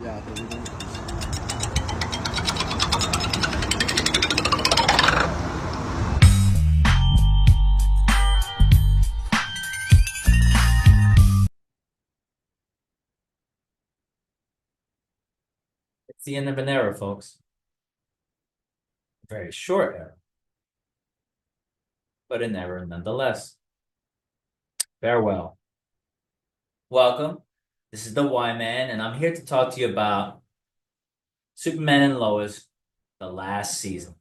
Yeah, here we go. It's the end of an era, folks. A very short era, but an era nonetheless. Farewell. Welcome. This is the Y Man, and I'm here to talk to you about Superman and Lois, the last season.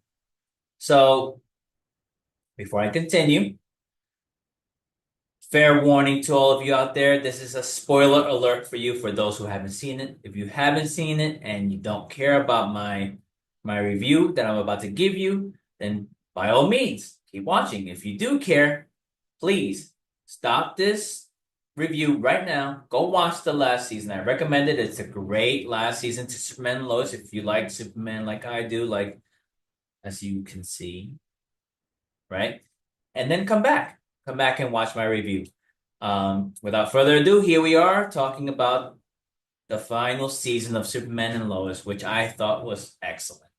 So, before I continue, fair warning to all of you out there, this is a spoiler alert for you for those who haven't seen it. If you haven't seen it and you don't care about my review that I'm about to give you, then by all means, keep watching. If you do care, please stop this review right now. Go watch the last season. I recommend it. It's a great last season to Superman and Lois. If you like Superman like I do, like as you can see, right? And then come back. Come back and watch my review. Without further ado, here we are talking about the final season of Superman and Lois, which I thought was excellent.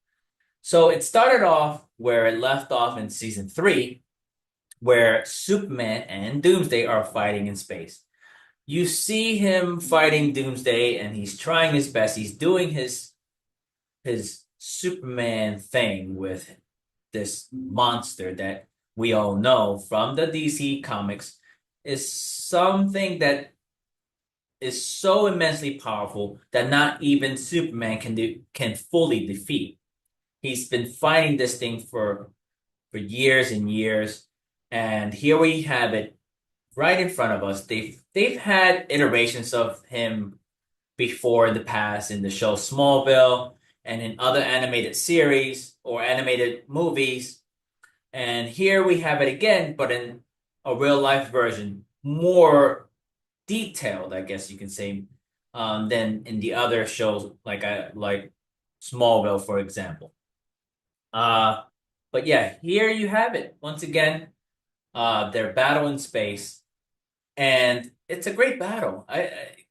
So it started off where it left off in season three, where Superman and Doomsday are fighting in space. You see him fighting Doomsday, and he's trying his best. He's doing his Superman thing with this monster that we all know from the DC comics is something that is so immensely powerful that not even Superman can fully defeat. He's been fighting this thing for years and years, and here we have it right in front of us. They've had iterations of him before in the past in the show Smallville and in other animated series or animated movies. And here we have it again, but in a real life version, more detailed, I guess you can say, than in the other shows like Smallville, for example. Uh, but yeah, here you have it once again. Their battle in space, and it's a great battle.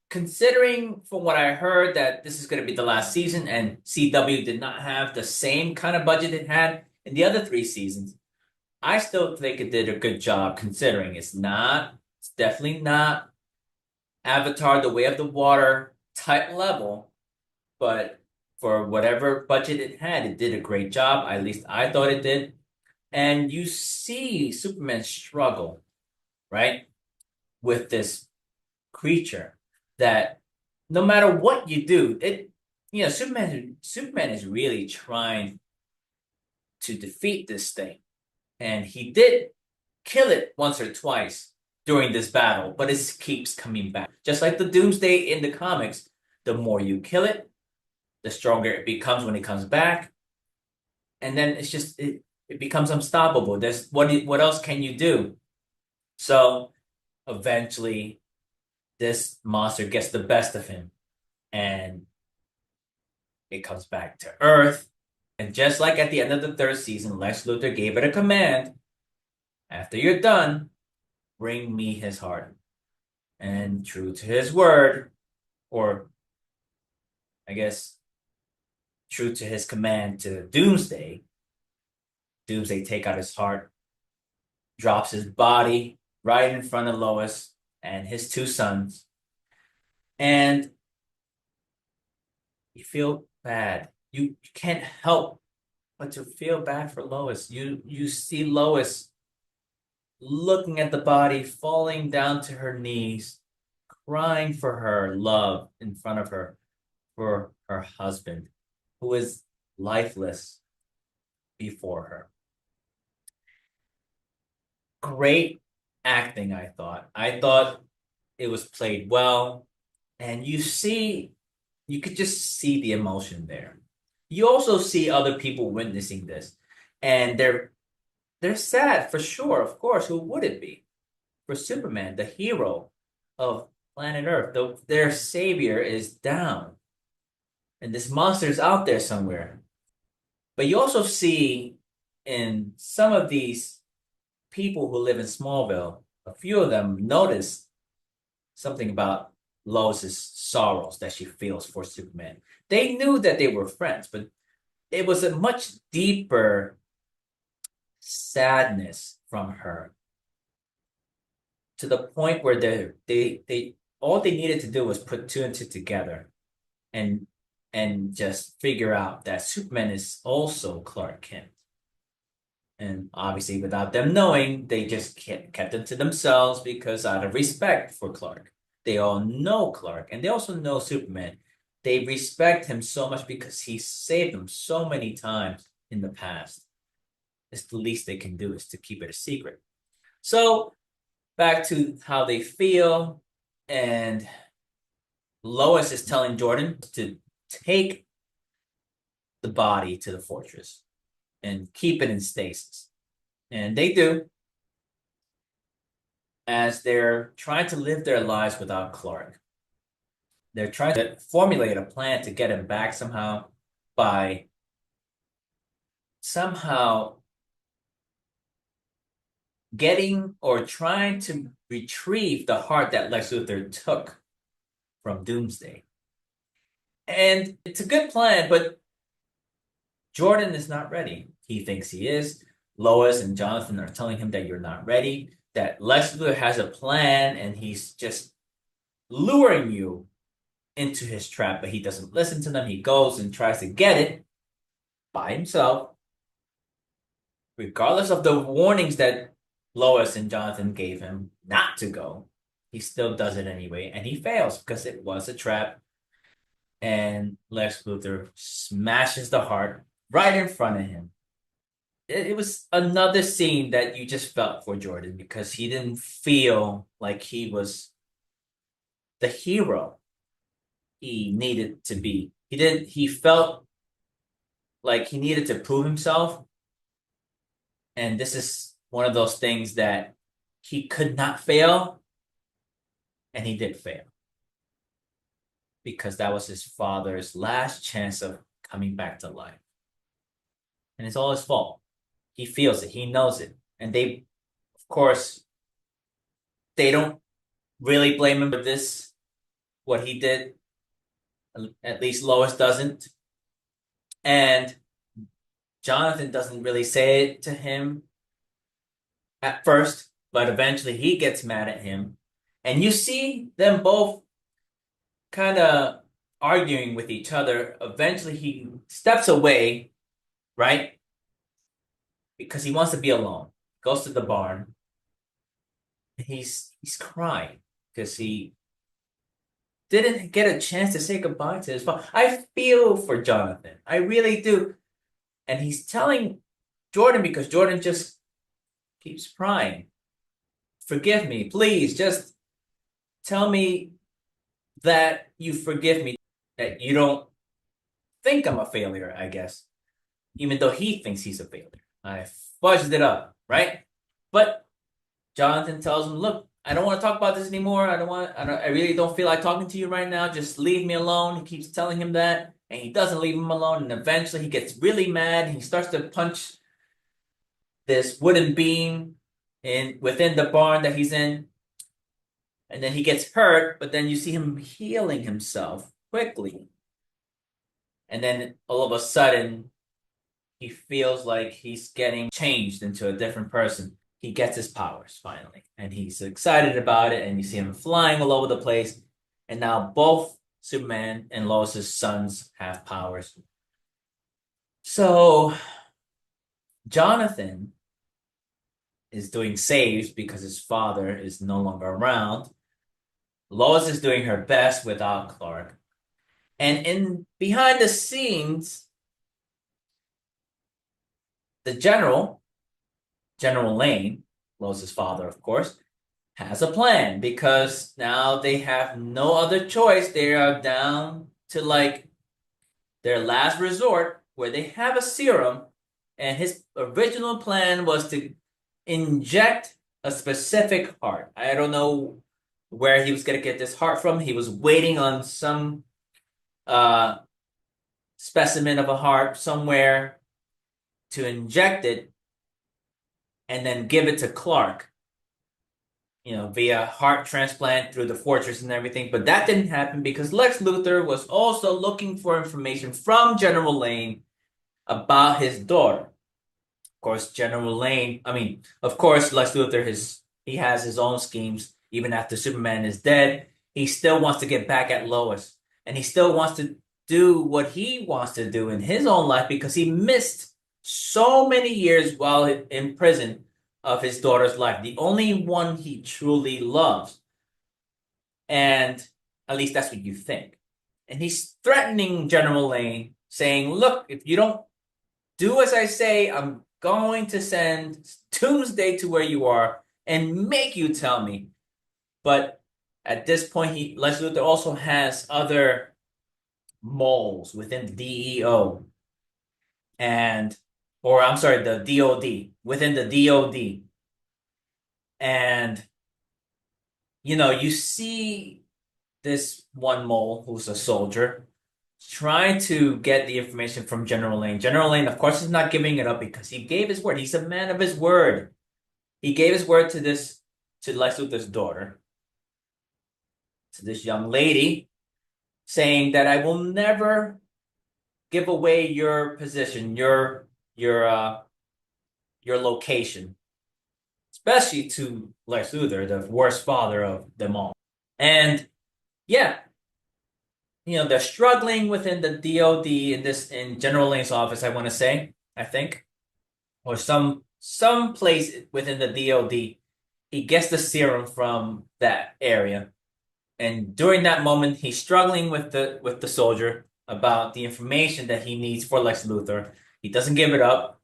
Considering from what I heard that this is going to be the last season, and CW did not have the same kind of budget it had in the other three seasons. I still think it did a good job considering it's definitely not Avatar, The Way of the Water type level, but for whatever budget it had, it did a great job. At least I thought it did. And you see Superman struggle, right, with this creature that no matter what you do, Superman is really trying to defeat this thing. And he did kill it once or twice during this battle, but it keeps coming back. Just like the Doomsday in the comics, the more you kill it, the stronger it becomes when it comes back. And then it becomes unstoppable. There's what else can you do? So eventually this monster gets the best of him and it comes back to Earth. And just like at the end of the third season, Lex Luthor gave it a command. After you're done, bring me his heart. And true to his word, or I guess true to his command to Doomsday, Doomsday take out his heart, drops his body right in front of Lois and his two sons. And you feel bad. You can't help but to feel bad for Lois. You see Lois looking at the body, falling down to her knees, crying for her love in front of her, for her husband, who is lifeless before her. Great acting, I thought. I thought it was played well, and you could just see the emotion there. You also see other people witnessing this, and they're sad for sure, of course. Who would it be? For Superman, the hero of planet Earth, their savior is down, and this monster is out there somewhere. But you also see in some of these people who live in Smallville, a few of them notice something about Lois's sorrows that she feels for Superman. They knew that they were friends, but it was a much deeper sadness from her, to the point where they all they needed to do was put two and two together and just figure out that Superman is also Clark Kent. And obviously, without them knowing, they just kept it to themselves because out of respect for Clark. They all know Clark and they also know Superman. They respect him so much because he saved them so many times in the past. It's the least they can do is to keep it a secret. So back to how they feel, and Lois is telling Jordan to take the body to the fortress and keep it in stasis. And they do, as they're trying to live their lives without Clark. They're trying to formulate a plan to get him back somehow by somehow getting or trying to retrieve the heart that Lex Luthor took from Doomsday. And it's a good plan, but Jordan is not ready. He thinks he is. Lois and Jonathan are telling him that you're not ready, that Lex Luthor has a plan and he's just luring you into his trap, but he doesn't listen to them. He goes and tries to get it by himself, regardless of the warnings that Lois and Jonathan gave him not to go. He still does it anyway, and he fails because it was a trap. And Lex Luthor smashes the heart right in front of him. It was another scene that you just felt for Jordan because he didn't feel like he was the hero he needed to be. He felt like he needed to prove himself. And this is one of those things that he could not fail, and he did fail. Because that was his father's last chance of coming back to life. And it's all his fault. He feels it, he knows it. And they, of course, they don't really blame him for this, what he did. At least Lois doesn't. And Jonathan doesn't really say it to him at first, but eventually he gets mad at him. And you see them both kind of arguing with each other. Eventually he steps away, right? Because he wants to be alone. Goes to the barn. He's crying because he didn't get a chance to say goodbye to his father. I feel for Jonathan. I really do. And he's telling Jordan because Jordan just keeps crying. Forgive me, please. Just tell me that you forgive me, that you don't think I'm a failure, I guess. Even though he thinks he's a failure. I fudged it up, right? But Jonathan tells him, look, I don't want to talk about this anymore. I really don't feel like talking to you right now. Just leave me alone. He keeps telling him that, and he doesn't leave him alone. And eventually he gets really mad. He starts to punch this wooden beam within the barn that he's in. And then he gets hurt, but then you see him healing himself quickly. And then all of a sudden, he feels like he's getting changed into a different person. He gets his powers finally, and he's excited about it. And you see him flying all over the place. And now both Superman and Lois's sons have powers. So Jonathan is doing saves because his father is no longer around. Lois is doing her best without Clark. And in behind the scenes, the General Lane, Lois's father, of course, has a plan because now they have no other choice. They are down to like their last resort where they have a serum, and his original plan was to inject a specific heart. I don't know where he was going to get this heart from. He was waiting on some specimen of a heart somewhere to inject it and then give it to Clark via heart transplant through the fortress and everything. But that didn't happen because Lex Luthor was also looking for information from General Lane about his daughter. Of course, of course, Lex Luthor he has his own schemes. Even after Superman is dead, he still wants to get back at Lois, and he still wants to do what he wants to do in his own life because he missed so many years while in prison of his daughter's life, the only one he truly loves. And at least that's what you think. And he's threatening General Lane, saying, "Look, if you don't do as I say, I'm going to send Doomsday to where you are and make you tell me." But at this point, Lex Luthor also has other moles within the DEO or I'm sorry, the DOD, within the DOD. And, you see this one mole who's a soldier trying to get the information from General Lane. General Lane, of course, is not giving it up because he gave his word. He's a man of his word. He gave his word to Lex Luthor's daughter, to this young lady, saying that I will never give away your position, your location, especially to Lex Luthor, the worst father of them all. And yeah, they're struggling within the DOD in General Lane's office, I want to say, I think, or some place within the DOD. He gets the serum from that area. And during that moment, he's struggling with the soldier about the information that he needs for Lex Luthor. He doesn't give it up.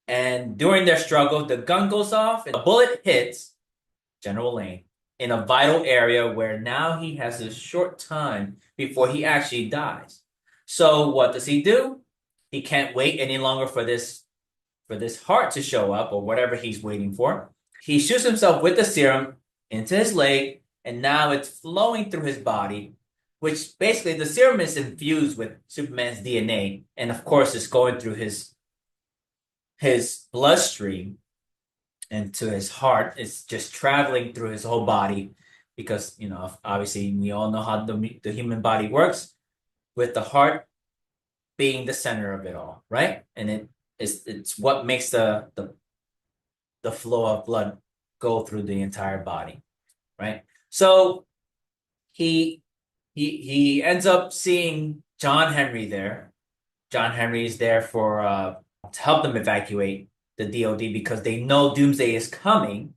And during their struggle, the gun goes off and a bullet hits General Lane in a vital area where now he has a short time before he actually dies. So what does he do? He can't wait any longer for this heart to show up or whatever he's waiting for. He shoots himself with the serum into his leg, and now it's flowing through his body, which basically the serum is infused with Superman's DNA, and of course it's going through his bloodstream and to his heart. It's just traveling through his whole body because, obviously we all know how the human body works, with the heart being the center of it all, right? And it's what makes the flow of blood go through the entire body, right? So he ends up seeing John Henry there. John Henry is there to help them evacuate the DOD because they know Doomsday is coming.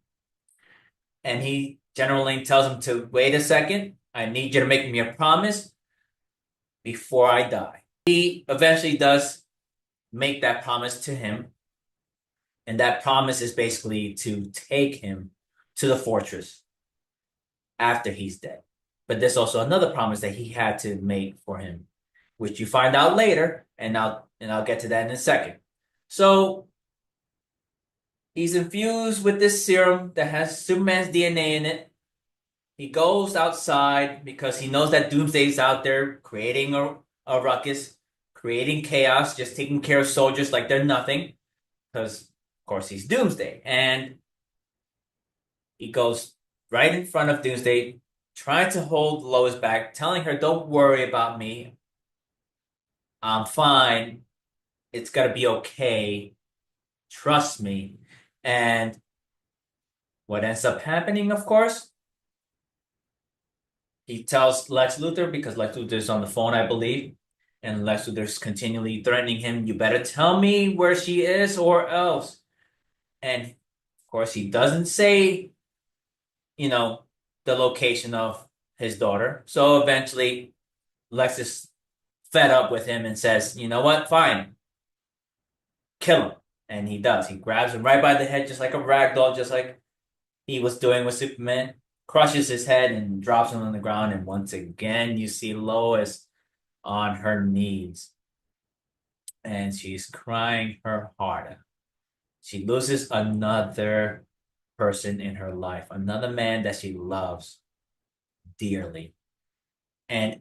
And General Lane tells him to wait a second. I need you to make me a promise before I die. He eventually does make that promise to him. And that promise is basically to take him to the fortress after he's dead. But there's also another promise that he had to make for him, which you find out later, and I'll get to that in a second. So he's infused with this serum that has Superman's DNA in it. He goes outside because he knows that Doomsday's out there creating a ruckus, creating chaos, just taking care of soldiers like they're nothing. Because, of course, he's Doomsday. And he goes right in front of Doomsday, trying to hold Lois back, telling her, "Don't worry about me. I'm fine. It's gonna be okay. Trust me." And what ends up happening, of course, he tells Lex Luthor, because Lex Luthor's on the phone, I believe, and Lex Luthor's continually threatening him, "You better tell me where she is or else." And of course, he doesn't say, the location of his daughter. So eventually, Lex is fed up with him and says, "You know what? Fine. Kill him." And he does. He grabs him right by the head, just like a rag doll, just like he was doing with Superman, crushes his head and drops him on the ground. And once again, you see Lois on her knees. And she's crying her heart out. She loses another person in her life, another man that she loves dearly. And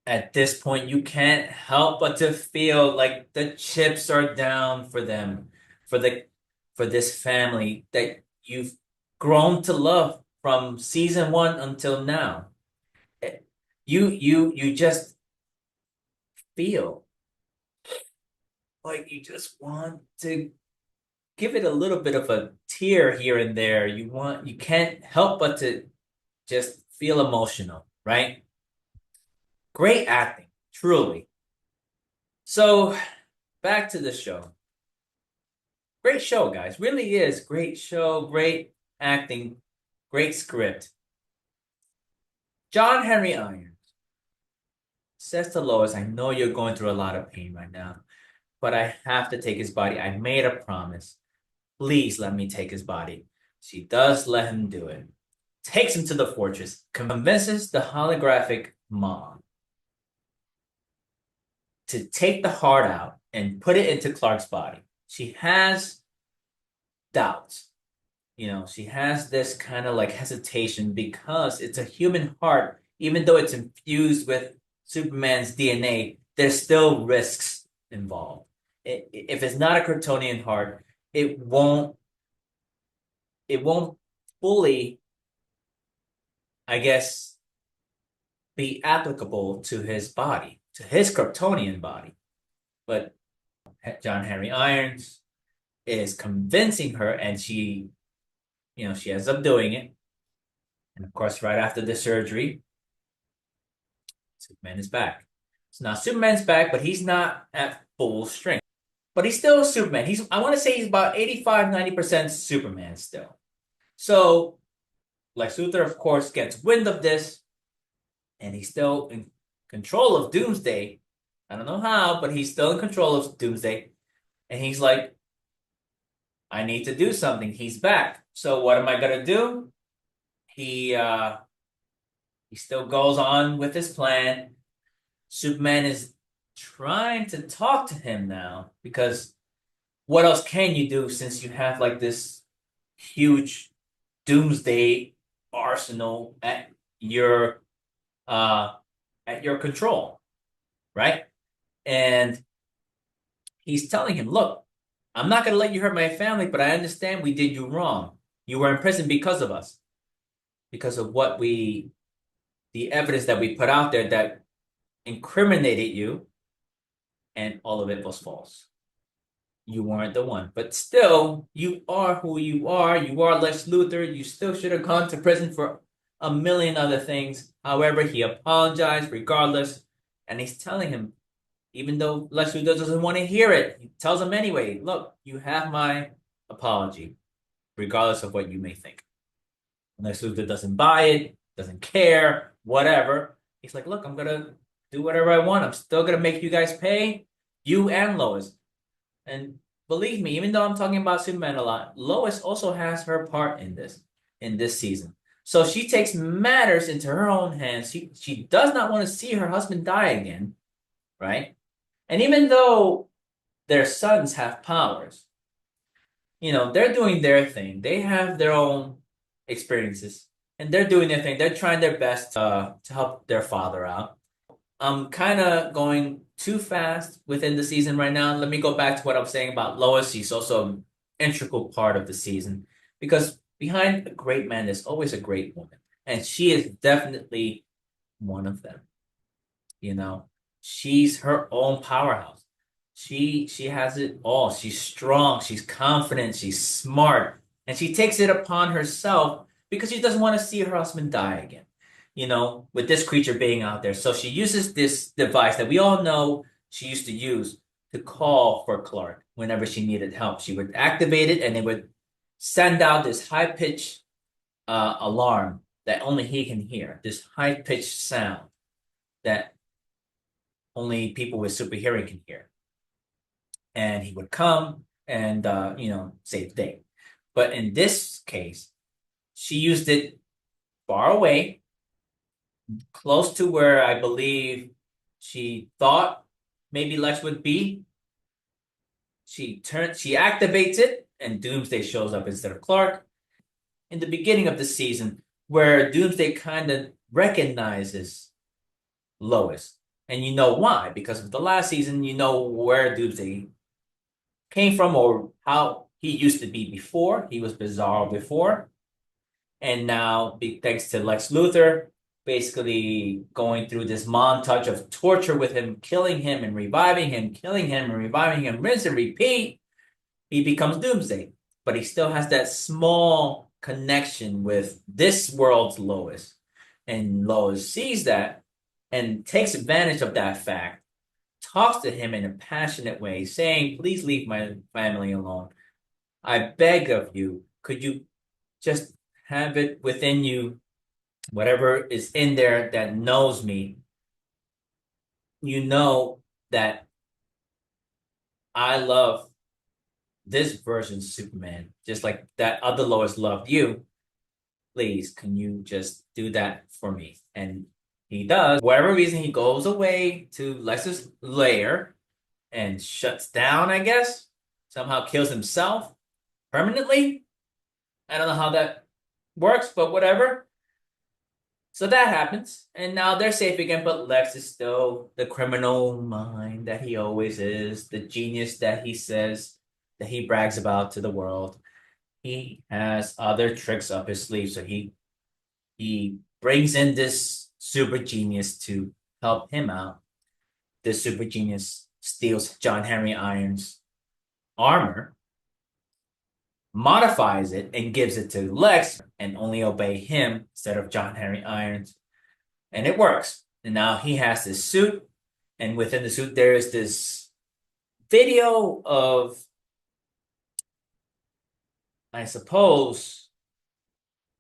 at this point, you can't help but to feel like the chips are down for them, for this family that you've grown to love from season 1 until now. You just feel like you just want to give it a little bit of a tear here and there. You can't help but to just feel emotional, right? Great acting, truly. So back to the show. Great show, guys. Really is great show, great acting, great script. John Henry Irons says to Lois, I know you're going through a lot of pain right now, but I have to take his body. I made a promise. Please let me take his body. She does let him do it. Takes him to the fortress, convinces the holographic mom to take the heart out and put it into Clark's body. She has doubts. She has this kind of like hesitation because it's a human heart. Even though it's infused with Superman's DNA, there's still risks involved. If it's not a Kryptonian heart, it won't fully, I guess, be applicable to his body, to his Kryptonian body. But John Henry Irons is convincing her, and she ends up doing it. And of course, right after the surgery, Superman is back. So now Superman's back, but he's not at full strength. But he's still Superman. I want to say he's about 85, 90% Superman still. So Lex Luthor, of course, gets wind of this, and he's still in control of Doomsday. I don't know how, but he's still in control of Doomsday. And he's like, I need to do something. He's back. So what am I gonna do? He still goes on with his plan. Superman is trying to talk to him now because what else can you do since you have like this huge Doomsday arsenal at your control, right? And he's telling him, look, I'm not going to let you hurt my family, but I understand we did you wrong. You were in prison because of us, because of the evidence that we put out there that incriminated you, and all of it was false. You weren't the one. But still, you are who you are. You are Lex Luthor. You still should have gone to prison for a million other things. However, he apologized regardless. And he's telling him, even though Lex Luthor doesn't want to hear it, he tells him anyway, look, you have my apology, regardless of what you may think. And Lex Luthor doesn't buy it, doesn't care, whatever. He's like, look, I'm going to do whatever I want. I'm still going to make you guys pay, you and Lois. And believe me, even though I'm talking about Superman a lot, Lois also has her part in this season. So she takes matters into her own hands. She does not want to see her husband die again, right? And even though their sons have powers, they're doing their thing. They have their own experiences, and they're doing their thing. They're trying their best to help their father out. I'm kind of going too fast within the season right now. Let me go back to what I'm saying about Lois. She's also an integral part of the season because behind a great man, there's always a great woman. And she is definitely one of them. She's her own powerhouse. She has it all. She's strong. She's confident. She's smart. And she takes it upon herself because she doesn't want to see her husband die again. With this creature being out there. So she uses this device that we all know she used to use to call for Clark whenever she needed help. She would activate it and it would send out this high-pitched alarm that only he can hear, this high-pitched sound that only people with super hearing can hear. And he would come and, save the day. But in this case, she used it far away, close to where I believe she thought maybe Lex would be. She activates it, and Doomsday shows up instead of Clark. In the beginning of the season, where Doomsday kind of recognizes Lois. And you know why? Because of the last season, you know where Doomsday came from or how he used to be before. He was bizarre before. And now, thanks to Lex Luthor, basically going through this montage of torture with him, killing him and reviving him, killing him and reviving him, rinse and repeat, he becomes Doomsday. But he still has that small connection with this world's Lois. And Lois sees that and takes advantage of that fact, talks to him in a passionate way, saying, "Please leave my family alone. I beg of you, could you just have it within you, whatever is in there that knows me, you know that I love this version of Superman, just like that other Lois loved you. Please, can you just do that for me?" And he does. For whatever reason, he goes away to Lex's lair and shuts down, I guess. Somehow kills himself permanently. I don't know how that works, but whatever. So that happens, and now they're safe again, but Lex is still the criminal mind that he always is, the genius that he says that he brags about to the world. He has other tricks up his sleeve, so he brings in this super genius to help him out. This super genius steals John Henry Iron's armor, modifies it, and gives it to Lex, and only obey him instead of John Henry Irons. And it works. And now he has this suit, and within the suit, there is this video of, I suppose,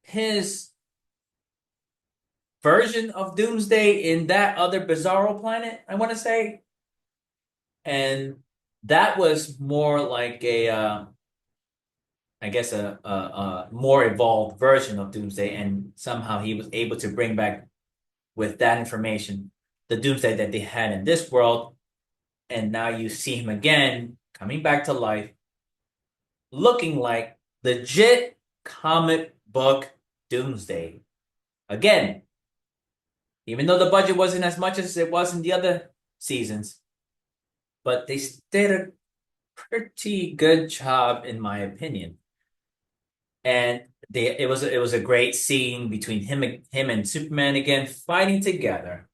his version of Doomsday in that other bizarro planet, I want to say. And that was more like I guess, a more evolved version of Doomsday. And somehow he was able to bring back, with that information, the Doomsday that they had in this world. And now you see him again coming back to life, looking like legit comic book Doomsday. Again, even though the budget wasn't as much as it was in the other seasons, but they did a pretty good job, in my opinion. And it was a great scene between him and Superman again fighting together.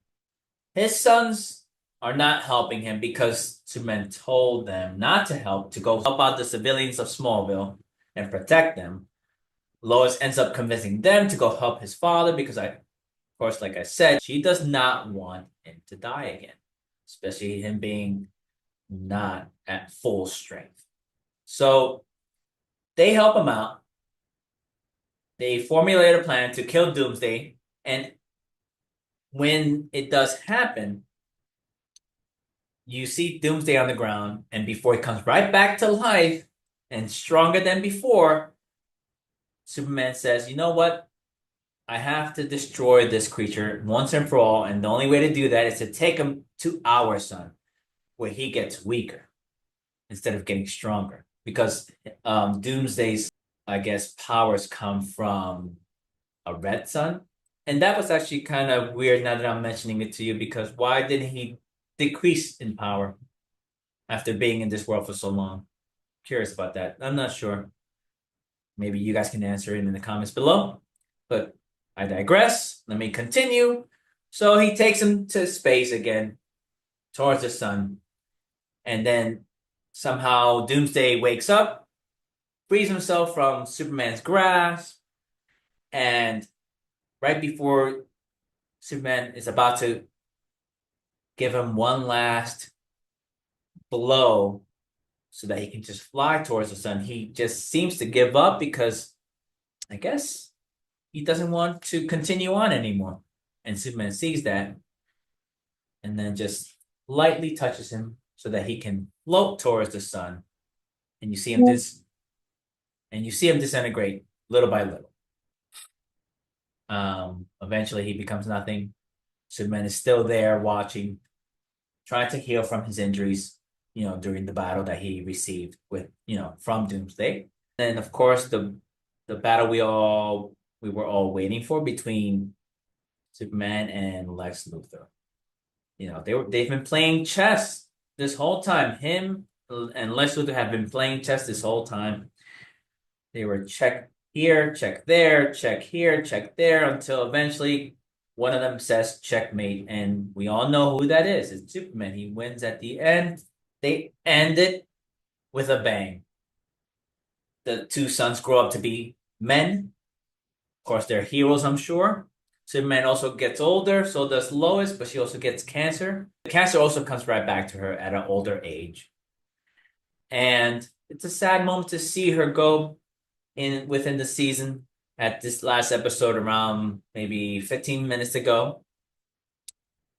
His sons are not helping him because Superman told them not to help, to go help out the civilians of Smallville and protect them. Lois ends up convincing them to go help his father because, of course, like I said, she does not want him to die again, especially him being not at full strength. So they help him out. They formulate a plan to kill Doomsday, and when it does happen, you see Doomsday on the ground, and before he comes right back to life and stronger than before, Superman says, "You know what? I have to destroy this creature once and for all, and the only way to do that is to take him to our sun, where he gets weaker instead of getting stronger." Because Doomsday's, I guess, powers come from a red sun. And that was actually kind of weird now that I'm mentioning it to you, because why didn't he decrease in power after being in this world for so long? Curious about that. I'm not sure. Maybe you guys can answer it in the comments below. But I digress. Let me continue. So he takes him to space again, towards the sun. And then somehow Doomsday wakes up, frees himself from Superman's grasp, and right before Superman is about to give him one last blow so that he can just fly towards the sun, he just seems to give up because, I guess, he doesn't want to continue on anymore. And Superman sees that and then just lightly touches him so that he can float towards the sun. And you see him disintegrate little by little. Eventually he becomes nothing. Superman is still there watching, trying to heal from his injuries, during the battle that he received from Doomsday. And of course, the battle we were all waiting for between Superman and Lex Luthor. They've been playing chess this whole time. Him and Lex Luthor have been playing chess this whole time. They were here, check there, check here, check there, until eventually one of them says checkmate, and we all know who that is. It's Superman. He wins at the end. They end it with a bang. The two sons grow up to be men. Of course, they're heroes, I'm sure. Superman also gets older, so does Lois, but she also gets cancer. The cancer also comes right back to her at an older age. And it's a sad moment to see her go in within the season at this last episode around maybe 15 minutes ago.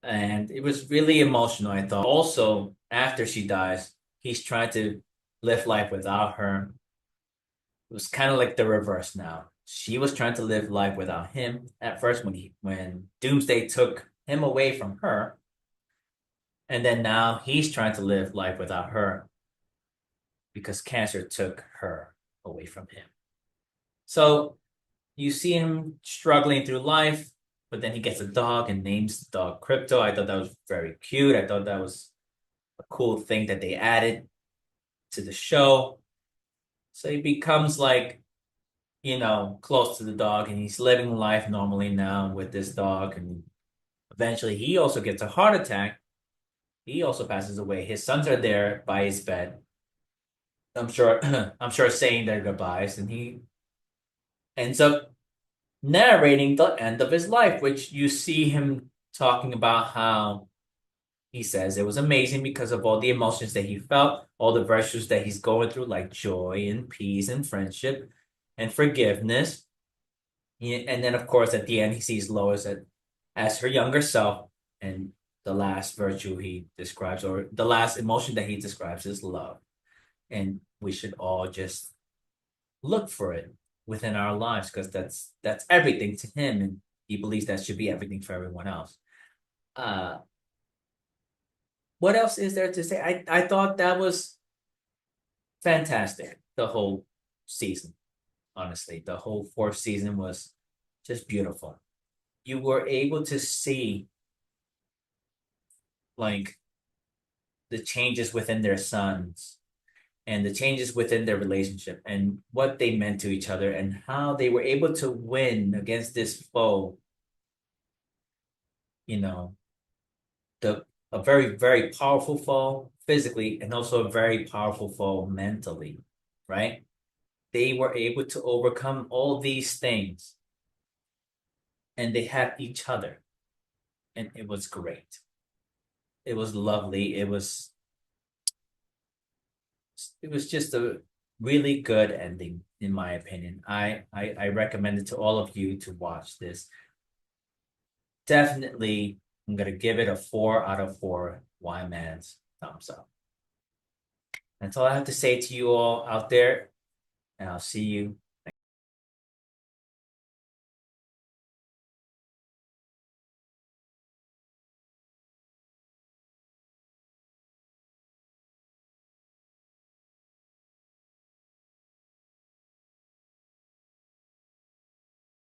And it was really emotional, I thought. Also, after she dies, he's trying to live life without her. It was kind of like the reverse now. She was trying to live life without him at first when Doomsday took him away from her, and then now he's trying to live life without her because cancer took her away from him. So you see him struggling through life, but then he gets a dog and names the dog Crypto. I thought that was very cute. I thought that was a cool thing that they added to the show. So he becomes like, close to the dog, and he's living life normally now with this dog. And eventually he also gets a heart attack. He also passes away. His sons are there by his bed. I'm sure I'm sure saying their goodbyes, and he ends up narrating the end of his life, which you see him talking about how he says it was amazing because of all the emotions that he felt, all the virtues that he's going through, like joy and peace and friendship and forgiveness. And then, of course, at the end, he sees Lois as her younger self, and the last virtue he describes, or the last emotion that he describes, is love. And we should all just look for it within our lives because that's everything to him, and he believes that should be everything for everyone else. Uh, what else is there to say? I thought that was fantastic. The whole season, honestly, the whole fourth season was just beautiful. You were able to see like the changes within their sons and the changes within their relationship and what they meant to each other and how they were able to win against this foe, you know, the a very, very powerful foe physically and also a very powerful foe mentally, right? They were able to overcome all these things and they had each other, and it was great. It was lovely. It was just a really good ending, in my opinion. I recommend it to all of you to watch this. Definitely, I'm gonna give it a 4 out of 4 Y-Mans thumbs up. That's all I have to say to you all out there, and I'll see you